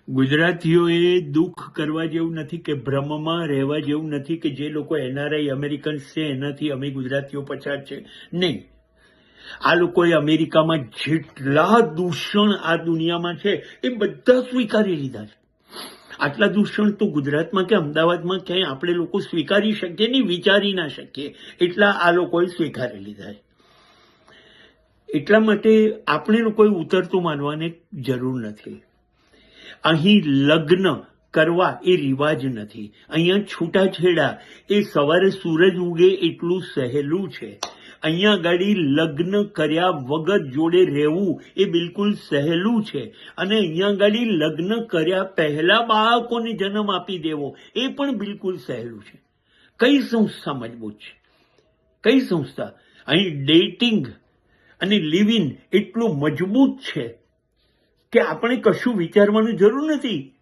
ગુજરાતીઓએ દુઃખ કરવા જેવું નથી કે ભ્રમમાં રહેવા જેવું નથી કે જે લોકો એનઆરઆઈ અમેરિકન્સ છે એનાથી અમે ગુજરાતીઓ પછાત છે. નહીં, આ લોકોએ અમેરિકામાં જેટલા દૂષણ આ દુનિયામાં છે એ બધા સ્વીકારી લીધા છે. આટલા દૂષણ તો ગુજરાતમાં કે અમદાવાદમાં ક્યાંય આપણે લોકો સ્વીકારી શકીએ નહીં, વિચારી ના શકીએ એટલા આ લોકોએ સ્વીકારી લીધા છે. એટલા માટે આપણે લોકોએ ઉતરતું માનવાની જરૂર નથી. અહીં લગ્ન કરવા એ રિવાજ નથી. અહીંયા છૂટાછેડા એ સવારે સૂરજ ઉગે એટલું સહેલું છે. અહીંયા ગાડી લગ્ન કર્યા વગર જોડે રહેવું એ બિલકુલ સહેલું છે. અને અહીંયા ગાડી લગ્ન કર્યા પહેલા બાળકોને જન્મ આપી દેવો એ પણ બિલકુલ સહેલું છે. કઈ સંસ્થા મજબૂત છે? કઈ સંસ્થા? અહીં ડેટિંગ અને લિવ ઇન એટલું મજબૂત છે કે આપણે કશું વિચારવાની જરૂર નથી.